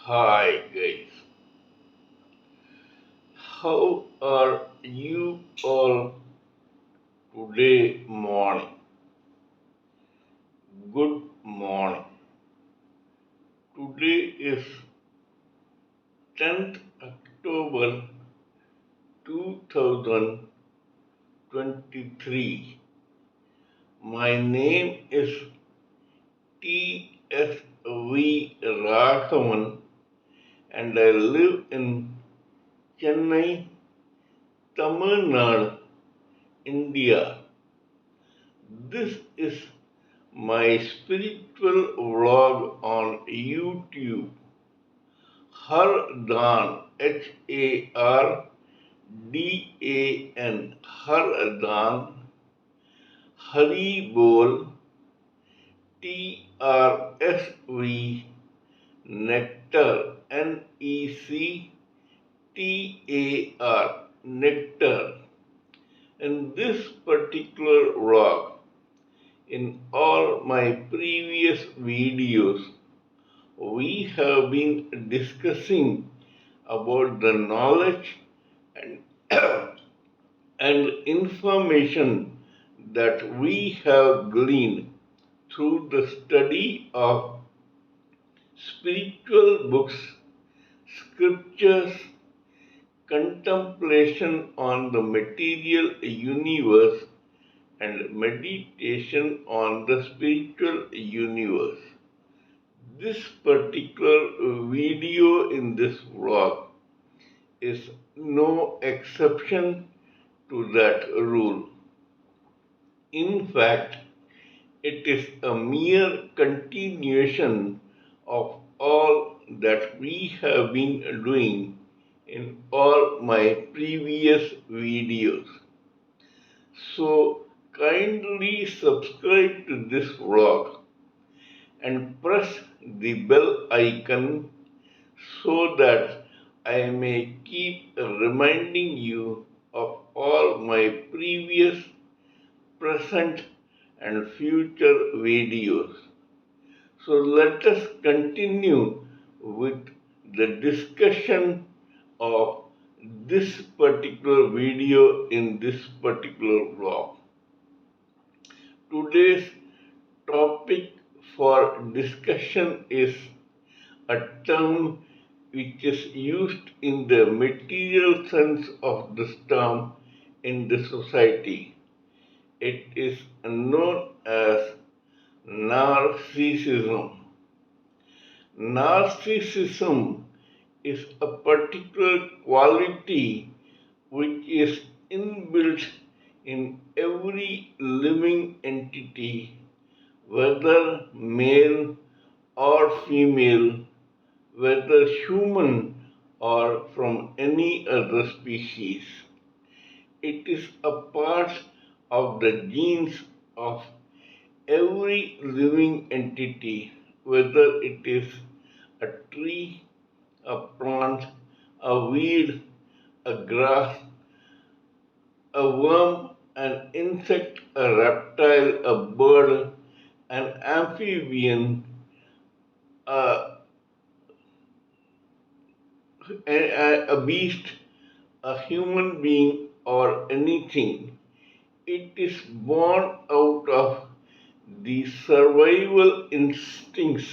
Hi guys, how are you all today morning? Good morning. Today is 10th October 2023. My name is T.S.V. Raghavan and I live in Chennai, Tamil Nadu, India. This is my spiritual vlog on YouTube. Hardan, Hardan, Hardan, Haribol, TRSV, Nectar, NECTAR, Nectar. In this particular vlog, in all my previous videos, we have been discussing about the knowledge and, and information that we have gleaned through the study of spiritual books, scriptures, contemplation on the material universe, and meditation on the spiritual universe. This particular video in this vlog is no exception to that rule. In fact, it is a mere continuation of all that we have been doing in all my previous videos. So kindly subscribe to this vlog and press the bell icon so that I may keep reminding you of all my previous, present, and future videos. So let us continue with the discussion of this particular video in this particular vlog. Today's topic for discussion is a term which is used in the material sense of this term in the society. It is known as narcissism. Narcissism is a particular quality which is inbuilt in every living entity, whether male or female, whether human or from any other species. It is a part of the genes of every living entity, whether it is a tree, a plant, a weed, a grass, a worm, an insect, a reptile, a bird, an amphibian, a beast, a human being, or anything. It is born out of the survival instincts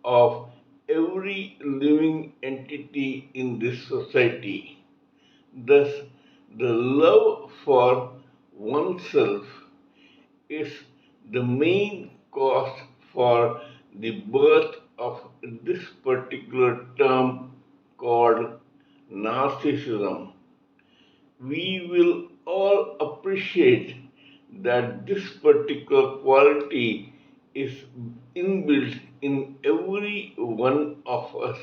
of every living entity in this society. Thus, the love for oneself is the main cause for the birth of this particular term called narcissism. We will all appreciate that this particular quality is inbuilt in every one of us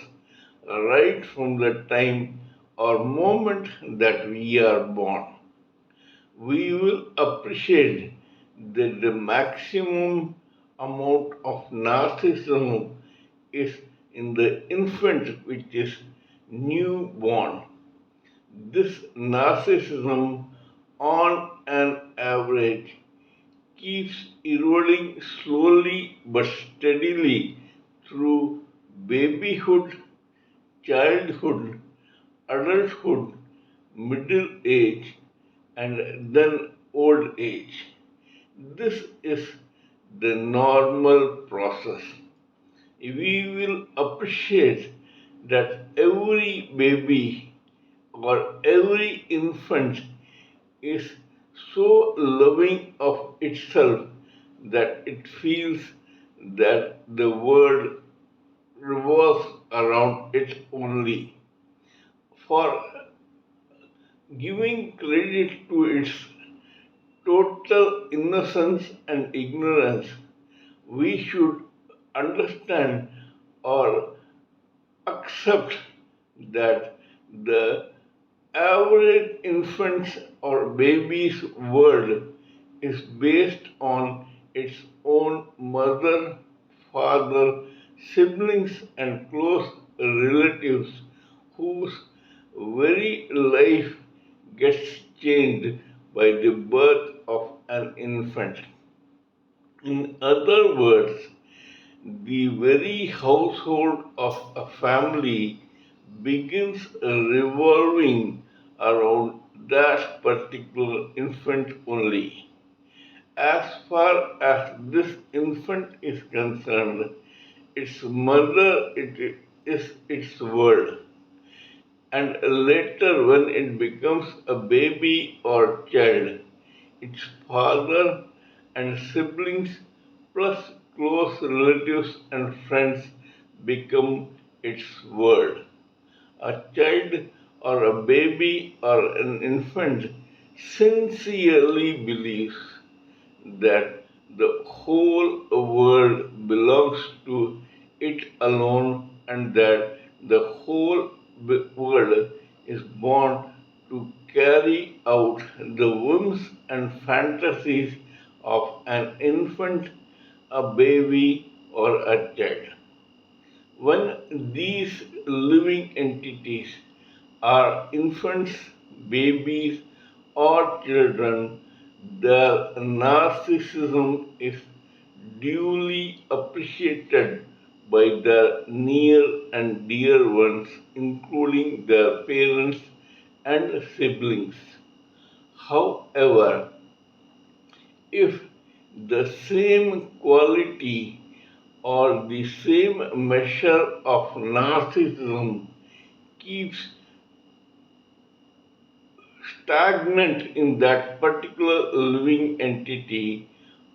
right from the time or moment that we are born. We will appreciate that the maximum amount of narcissism is in the infant which is newborn. This narcissism, on an average, keeps eroding slowly but steadily through babyhood, childhood, adulthood, middle age, and then old age. This is the normal process. We will appreciate that every baby or every infant is so loving of itself that it feels that the world revolves around it only. For giving credit to its total innocence and ignorance, we should understand or accept that the average infant's or baby's world is based on its own mother, father, siblings, and close relatives whose very life gets changed by the birth of an infant. In other words, the very household of a family begins revolving around that particular infant only. As far as this infant is concerned, its mother is its world. And later, when it becomes a baby or child, its father and siblings plus close relatives and friends become its world. A child or a baby or an infant sincerely believes that the whole world belongs to it alone and that the whole world is born to carry out the whims and fantasies of an infant, a baby, or a child. When these living entities are infants, babies, or children, their narcissism is duly appreciated by their near and dear ones, including their parents and siblings. However, if the same quality or the same measure of narcissism keeps stagnant in that particular living entity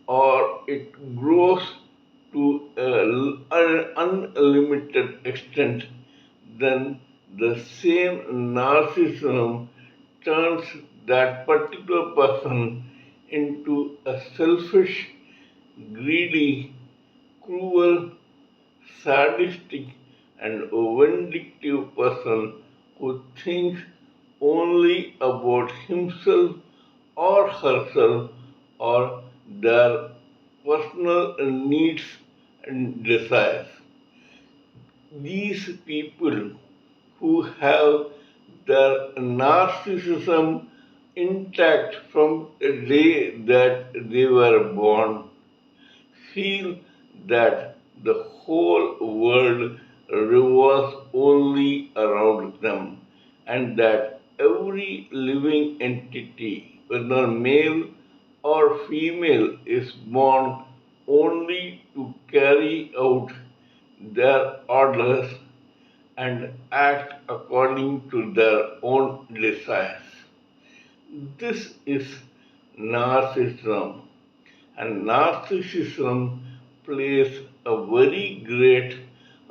or it grows to an unlimited extent, then the same narcissism turns that particular person into a selfish, greedy, cruel, sadistic, and vindictive person who thinks only about himself or herself or their personal needs and desires. These people who have their narcissism intact from the day that they were born feel that the whole world revolves only around them and that every living entity, whether male or female, is born only to carry out their orders and act according to their own desires. This is narcissism, and narcissism plays a very great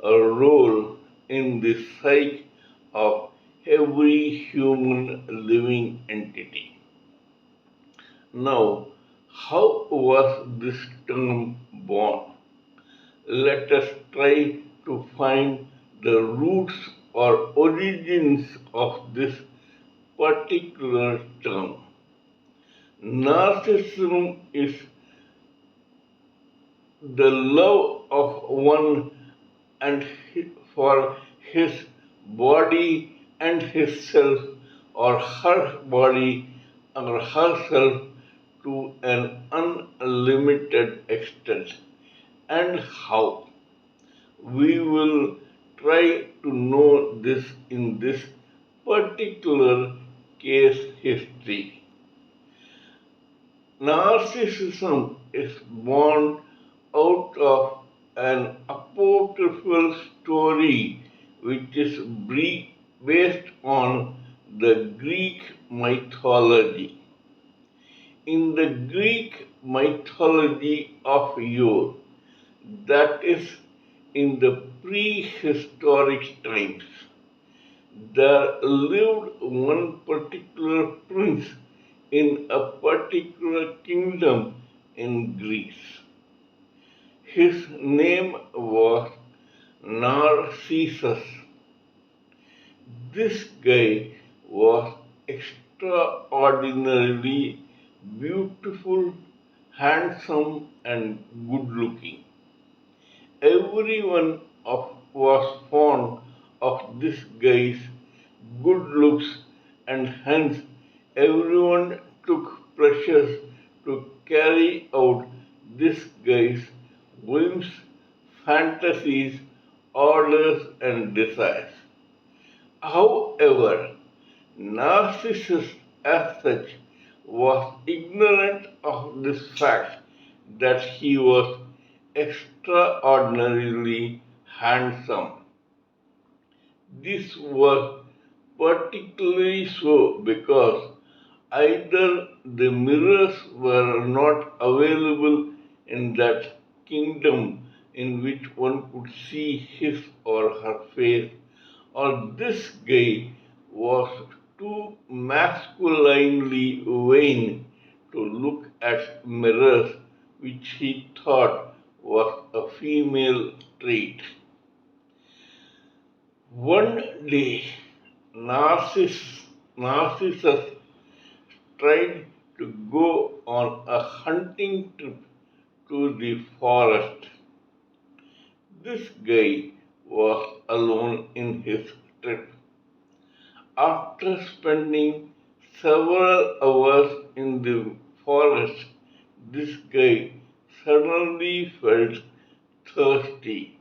role in the psyche of every human living entity. Now, how was this term born? Let us try to find the roots or origins of this particular term. Narcissism is the love of one and for his body and his self or her body or herself to an unlimited extent. And how? We will try to know this in this particular case history. Narcissism is born out of an apocryphal story which is based on the Greek mythology. In the Greek mythology of yore, that is, in the prehistoric times, there lived one particular prince in a particular kingdom in Greece. His name was Narcissus. This guy was extraordinarily beautiful, handsome, and good looking. Everyone was fond of this guy's good looks, and hence everyone took pleasure to carry out this guy's whims, fantasies, orders, and desires. However, Narcissus as such was ignorant of this fact that he was extraordinarily handsome. This was particularly so because either the mirrors were not available in that kingdom in which one could see his or her face, or this guy was too masculinely vain to look at mirrors, which he thought was a female trait. One day, Narcissus tried to go on a hunting trip to the forest. This guy was alone in his trip. After spending several hours in the forest, this guy suddenly felt thirsty.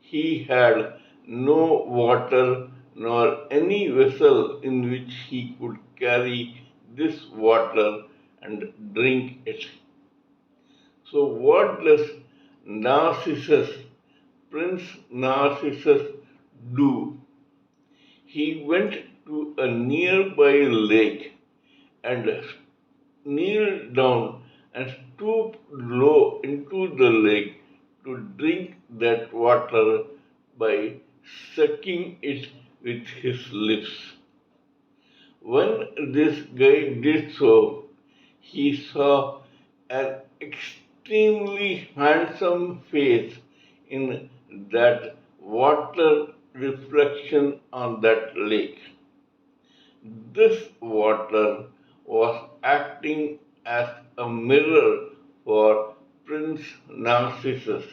He had no water nor any vessel in which he could carry this water and drink it. So, what does Narcissus, Prince Narcissus, do? He went to a nearby lake and kneeled down and stooped low into the lake to drink that water by sucking it with his lips. When this guy did so, he saw an extremely handsome face in that water reflection on that lake. This water was acting as a mirror for Prince Narcissus.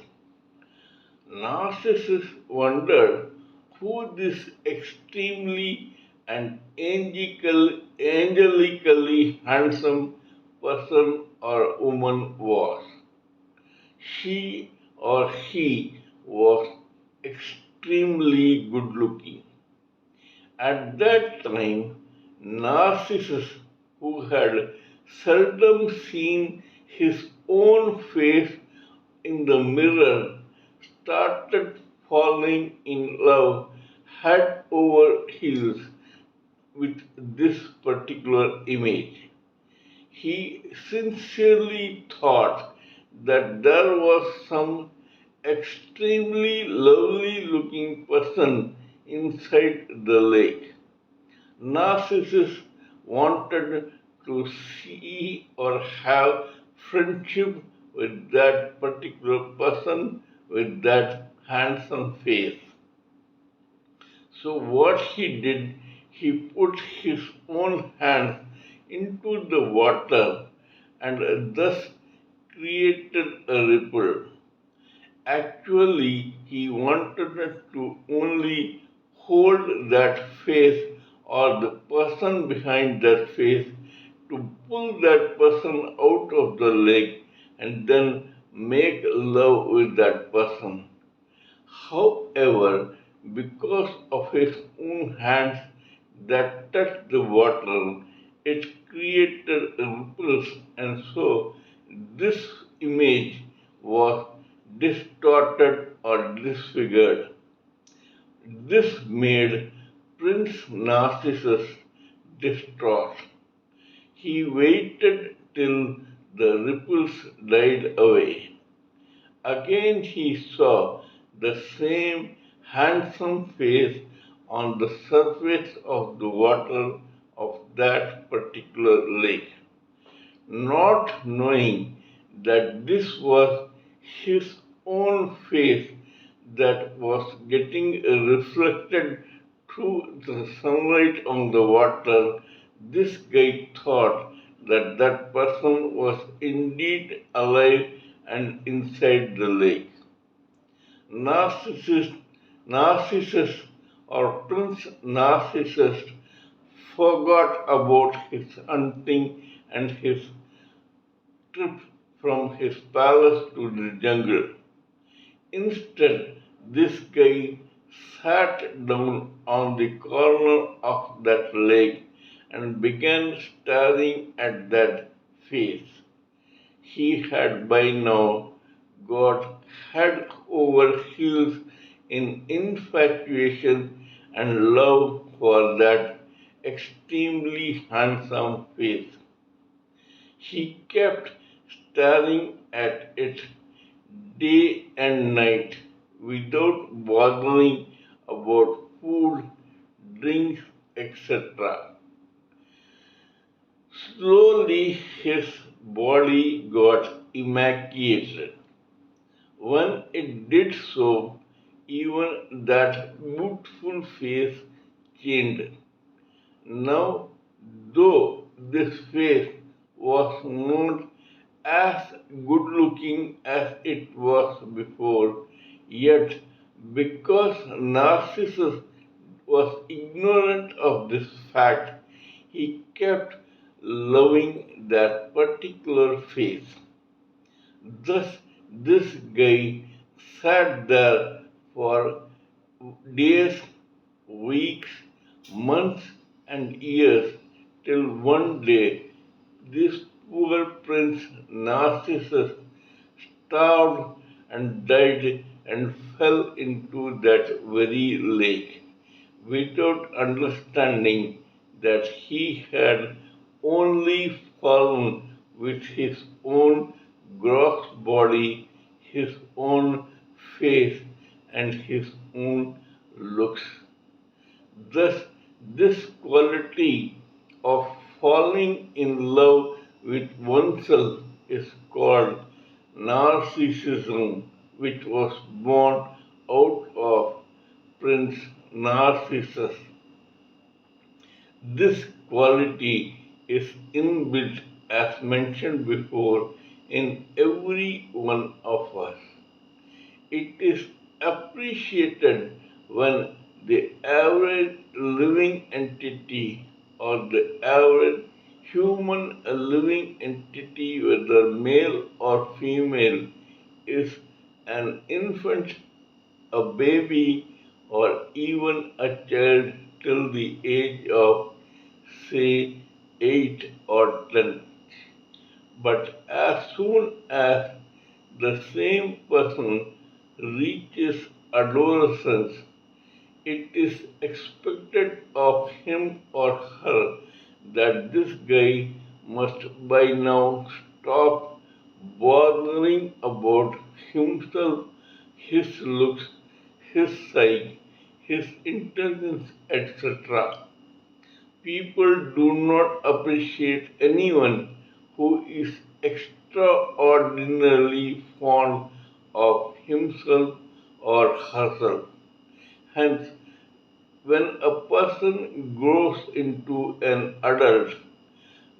Narcissus wondered who this extremely and angelically handsome person or woman was. She or he was extremely good looking. At that time, Narcissus, who had seldom seen his own face in the mirror, started falling in love head over heels with this particular image. He sincerely thought that there was some extremely lovely looking person inside the lake. Narcissus wanted to see or have friendship with that particular person with that handsome face. So, what he did, he put his own hands into the water and thus created a ripple. Actually, he wanted to only hold that face or the person behind that face to pull that person out of the lake and then make love with that person. However, because of his own hands that touched the water. It created ripples, and so this image was distorted or disfigured. This made Prince Narcissus distraught. He waited till the ripples died away. Again he saw the same handsome face on the surface of the water of that particular lake. Not knowing that this was his own face that was getting reflected through the sunlight on the water, this guy thought that that person was indeed alive and inside the lake. Narcissus, Narcissus or Prince Narcissus forgot about his hunting and his trip from his palace to the jungle. Instead, this guy sat down on the corner of that lake and began staring at that face. He had by now got head over heels in infatuation and love for that extremely handsome face. He kept staring at it day and night without bothering about food, drinks, etc. Slowly his body got emaciated. When it did so, even that beautiful face changed. Now, though this face was not as good looking as it was before, yet because Narcissus was ignorant of this fact, he kept loving that particular face. Thus, this guy sat there for days, weeks, months, and years till one day this poor Prince Narcissus starved and died and fell into that very lake without understanding that he had only fallen with his own gross body, his own face, and his own looks. Thus, this quality of falling in love with oneself is called narcissism, which was born out of Prince Narcissus. This quality is inbuilt, as mentioned before, in every one of us. It is appreciated when the average living entity or the average human living entity, whether male or female, is an infant, a baby, or even a child till the age of, say, 8 or 10. But as soon as the same person reaches adolescence, it is expected of him or her that this guy must by now stop bothering about himself, his looks, his psyche, his intelligence, etc. People do not appreciate anyone who is extraordinarily fond of himself or herself. Hence, when a person grows into an adult,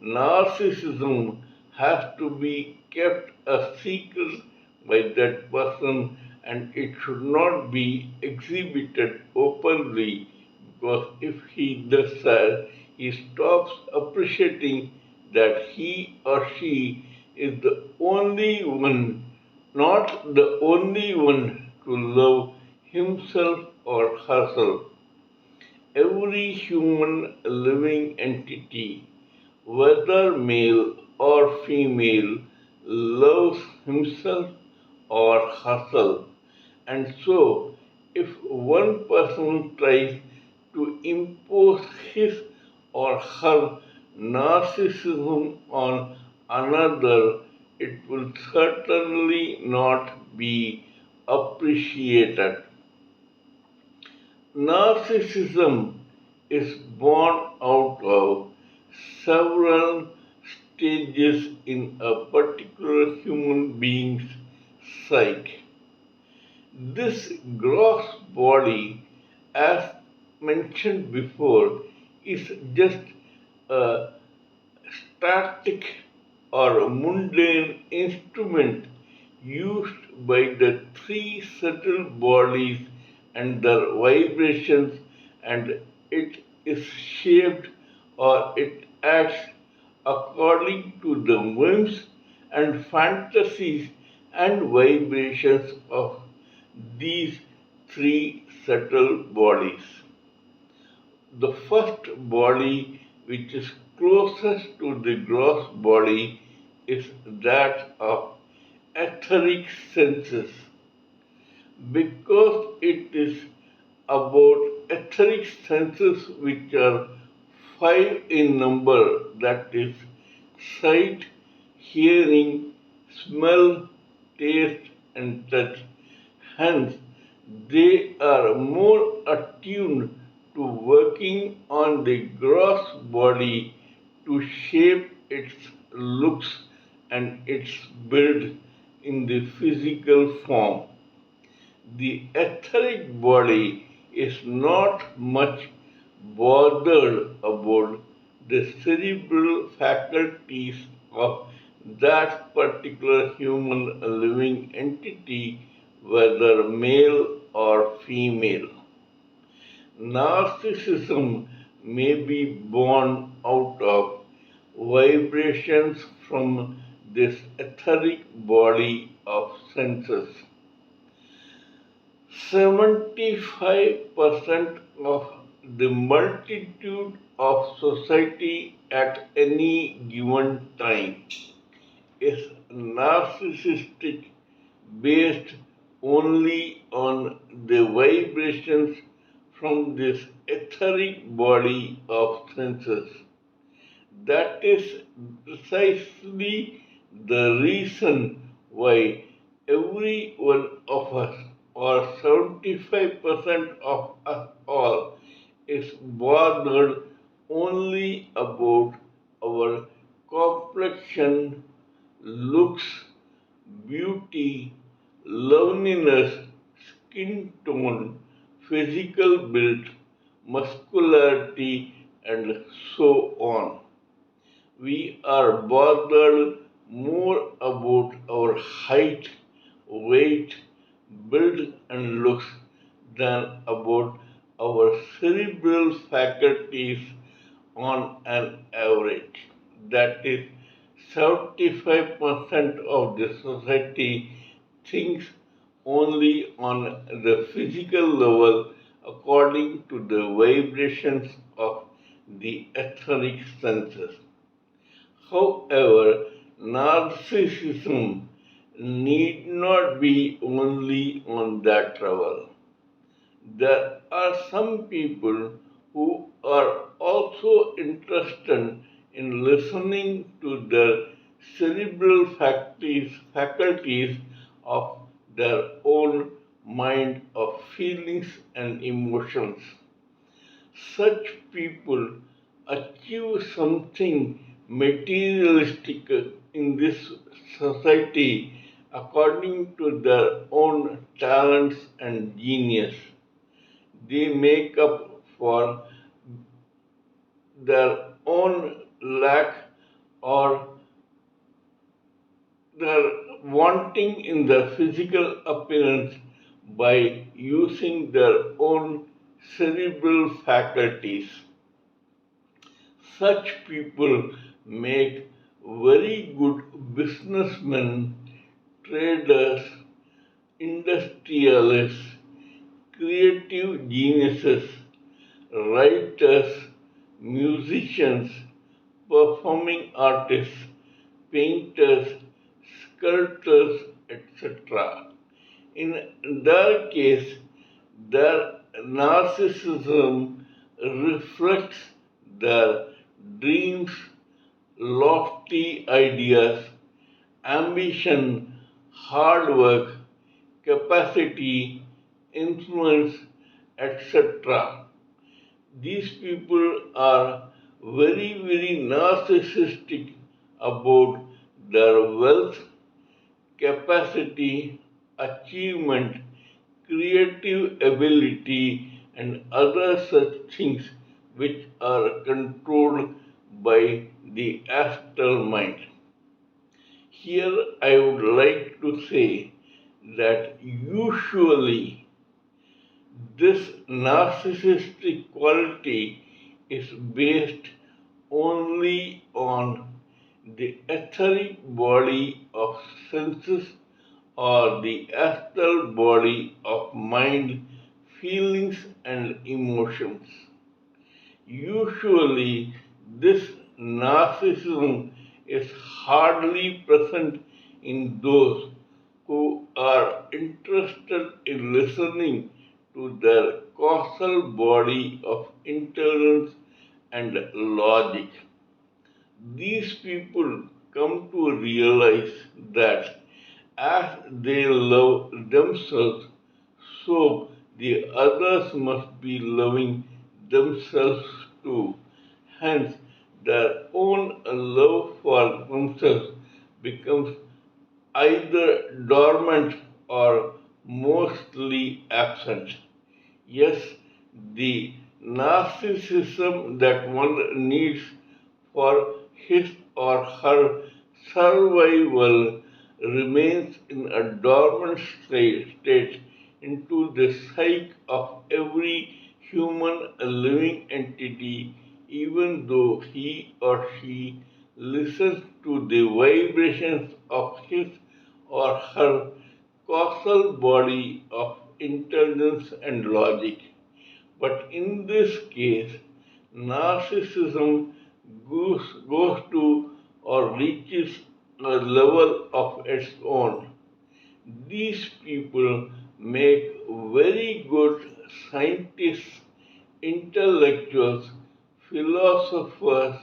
narcissism has to be kept a secret by that person and it should not be exhibited openly, because if he does that, he stops appreciating that he or she is the only one, not the only one to love himself or herself. Every human living entity, whether male or female, loves himself or herself. And so, if one person tries to impose his or her narcissism on another, it will certainly not be appreciated. Narcissism is born out of several stages in a particular human being's psyche. This gross body, as mentioned before, is just a static or mundane instrument used by the three subtle bodies and their vibrations, and it is shaped or it acts according to the whims and fantasies and vibrations of these three subtle bodies. The first body, which is closest to the gross body, is that of etheric senses. Because it is about etheric senses, which are five in number, that is, sight, hearing, smell, taste, and touch. Hence, they are more attuned to working on the gross body to shape its looks and its build in the physical form. The etheric body is not much bothered about the cerebral faculties of that particular human living entity, whether male or female. Narcissism may be born out of vibrations from this etheric body of senses. 75% of the multitude of society at any given time is narcissistic, based only on the vibrations from this etheric body of senses. That is precisely the reason why every one of us, or 75% of us all, is bothered only about our complexion, looks, beauty, loveliness, skin tone, physical build, muscularity, and so on. We are bothered more about our height, weight, build, and looks than about our cerebral faculties on an average. That is, 75% of the society thinks only on the physical level according to the vibrations of the etheric senses. However, narcissism need not be only on that level. There are some people who are also interested in listening to the cerebral faculties of their own mind of feelings and emotions. Such people achieve something materialistic in this society according to their own talents and genius. They make up for their own lack or their wanting in their physical appearance by using their own cerebral faculties. Such people make very good businessmen, traders, industrialists, creative geniuses, writers, musicians, performing artists, painters, sculptors, etc. In their case, their narcissism reflects their dreams, lofty ideas, ambition, hard work, capacity, influence, etc. These people are very narcissistic about their wealth, capacity, achievement, creative ability, and other such things which are controlled by the astral mind. Here I would like to say that usually this narcissistic quality is based only on the etheric body of senses or the astral body of mind, feelings, and emotions. Usually, this narcissism is hardly present in those who are interested in listening to their causal body of intelligence and logic. These people come to realize that as they love themselves, so the others must be loving themselves too. Hence, their own love for themselves becomes either dormant or mostly absent. Yes, the narcissism that one needs for his or her survival remains in a dormant state into the psyche of every human living entity, even though he or she listens to the vibrations of his or her causal body of intelligence and logic. But in this case, narcissism goes to or reaches a level of its own. These people make very good scientists, intellectuals, philosophers,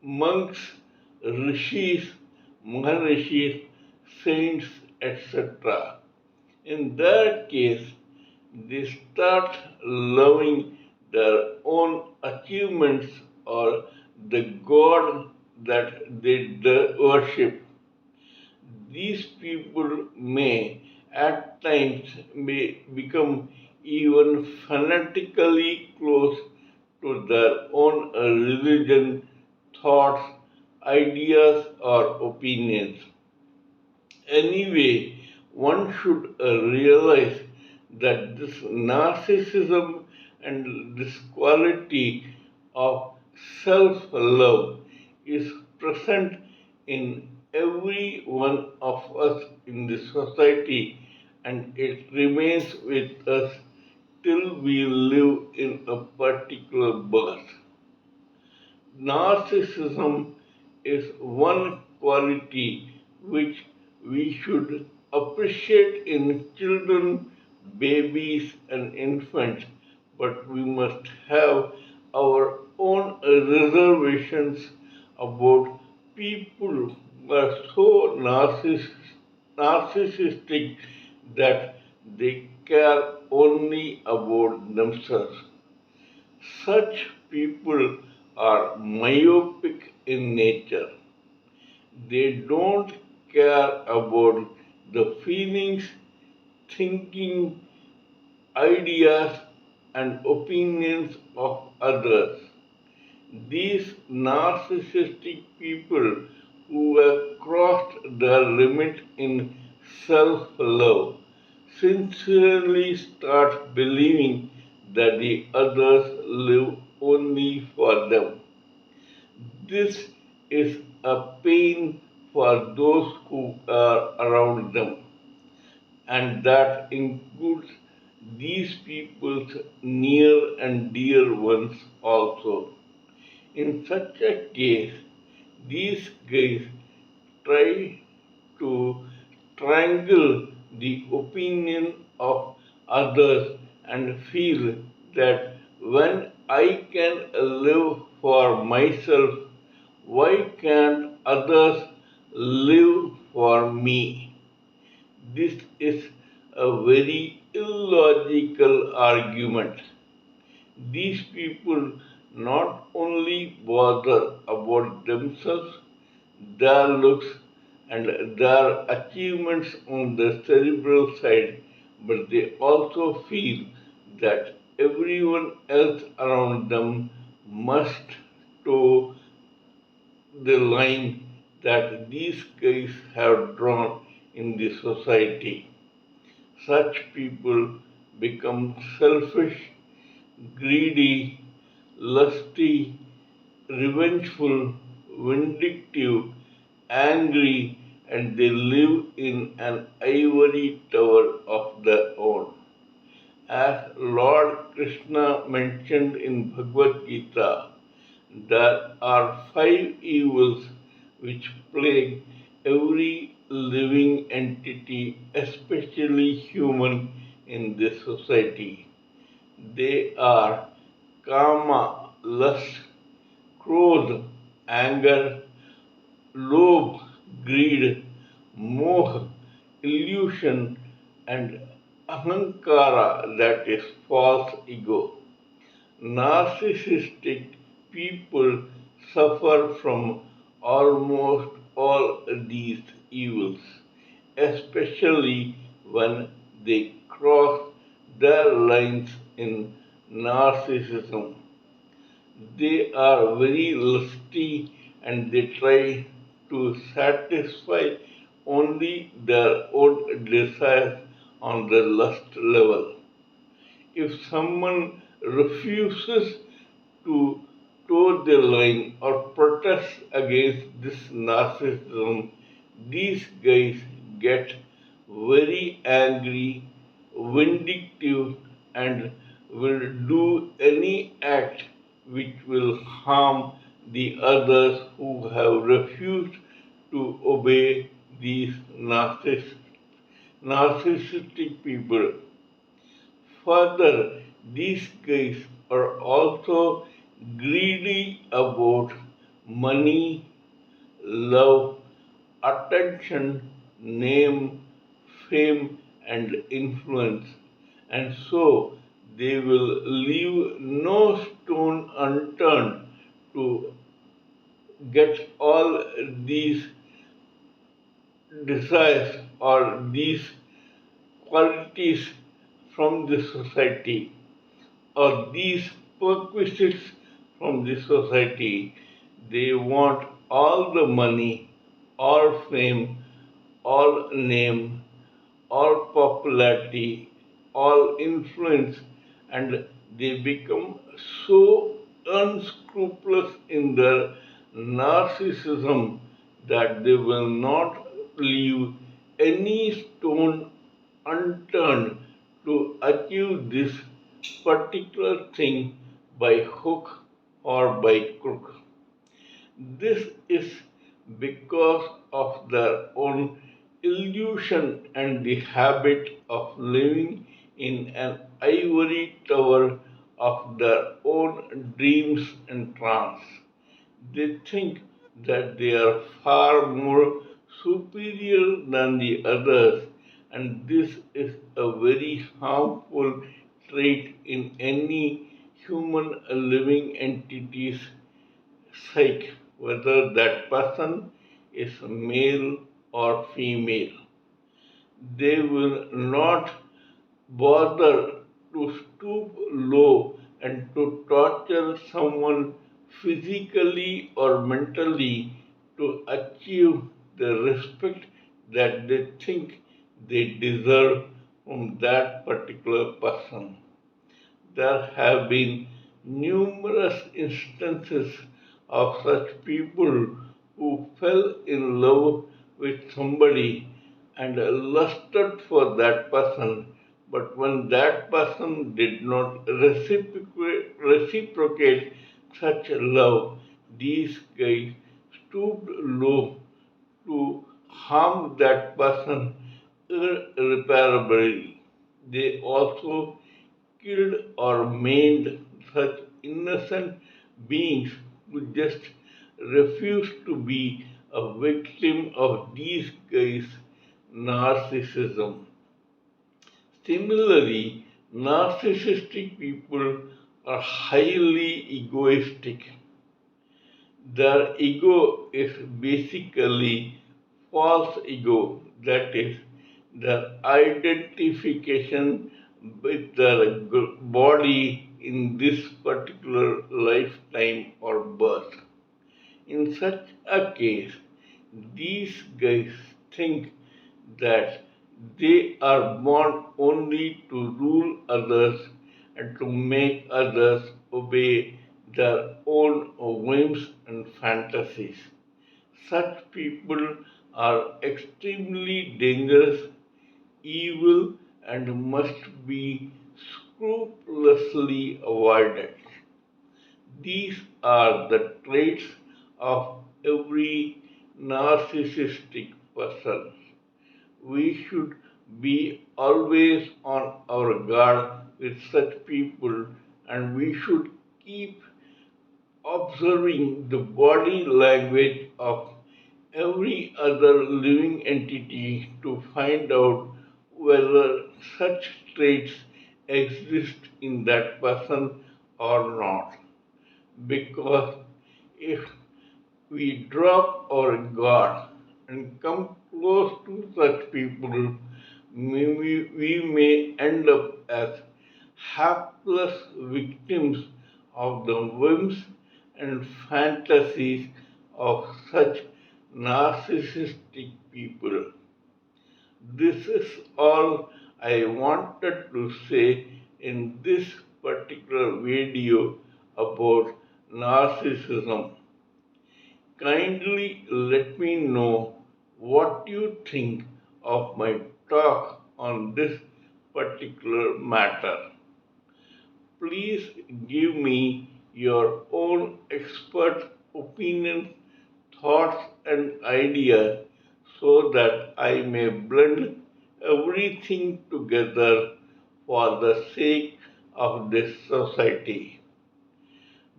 monks, rishis, maharishis, saints, etc. In their case, they start loving their own achievements or the God that they worship. These people may at times may become even fanatically close to their own religion, thoughts, ideas, or opinions. Anyway, one should realize that this narcissism and this quality of self love is present in every one of us in the society, and it remains with us till we live in a particular birth. Narcissism is one quality which we should appreciate in children, babies, and infants, but we must have our own reservations about people who are so narcissistic that they care only about themselves. Such people are myopic in nature. They don't care about the feelings, thinking, ideas, and opinions of others. These narcissistic people who have crossed their limit in self love sincerely start believing that the others live only for them. This is a pain for those who are around them, and that includes these people's near and dear ones also. In such a case, these guys try to strangle the opinion of others and feel that when I can live for myself, why can't others live for me? This is a very illogical argument. These people not only bother about themselves, their looks, and their achievements on the cerebral side, but they also feel that everyone else around them must toe the line that these guys have drawn in the society. Such people become selfish, greedy, lusty, revengeful, vindictive, angry, and they live in an ivory tower of their own. As Lord Krishna mentioned in Bhagavad Gita, there are five evils which plague every living entity, especially human, in this society. They are kama, lust, krodha, anger, lobh, greed, moha, illusion, and ahankara, that is false ego. Narcissistic people suffer from almost all these evils, especially when they cross their lines in narcissism. They are very lusty and they try to satisfy only their own desires on the lust level. If someone refuses to toe the line or protest against this narcissism, these guys get very angry, vindictive, and will do any act which will harm the others who have refused to obey these narcissistic people. Further, these guys are also greedy about money, love, attention, name, fame, and influence, and so they will leave no stone unturned to get all these desires or these qualities from the society or these perquisites from the society. They want all the money, all fame, all name, all popularity, all influence, and they become so unscrupulous in their narcissism that they will not leave any stone unturned to achieve this particular thing by hook or by crook. This is because of their own illusion and the habit of living in an ivory tower of their own dreams and trance. They think that they are far more superior than the others, and this is a very harmful trait in any human living entity's psyche, whether that person is male or female. They will not bother to stoop low and to torture someone physically or mentally to achieve the respect that they think they deserve from that particular person. There have been numerous instances of such people who fell in love with somebody and lusted for that person, But when that person did not reciprocate such love, these guys stooped low to harm that person irreparably. They also killed or maimed such innocent beings who just refused to be a victim of these guys' narcissism. Similarly, narcissistic people are highly egoistic. Their ego is basically false ego, that is, their identification with their body in this particular lifetime or birth. In such a case, these guys think that they are born only to rule others and to make others obey their own whims and fantasies. Such people are extremely dangerous, evil, and must be scrupulously avoided. These are the traits of every narcissistic person. We should be always on our guard with such people, and we should keep observing the body language of every other living entity to find out whether such traits exist in that person or not. Because if we drop our guard and come close to such people, we may end up as hapless victims of the whims and fantasies of such narcissistic people. This is all I wanted to say in this particular video about narcissism. Kindly let me know what you think of my talk on this particular matter. Please give me your own expert opinions, thoughts, and ideas so that I may blend everything together for the sake of this society.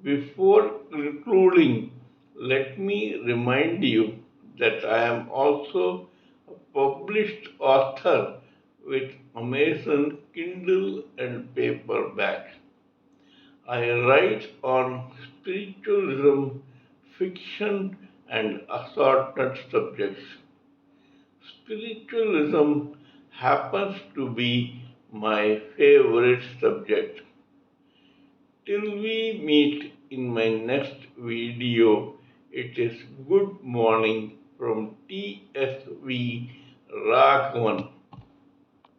Before concluding, let me remind you that I am also a published author with Amazon Kindle and paperback. I write on spiritualism, fiction, and assorted subjects. Spiritualism happens to be my favorite subject. Till we meet in my next video, it is good morning from TSV Raghavan.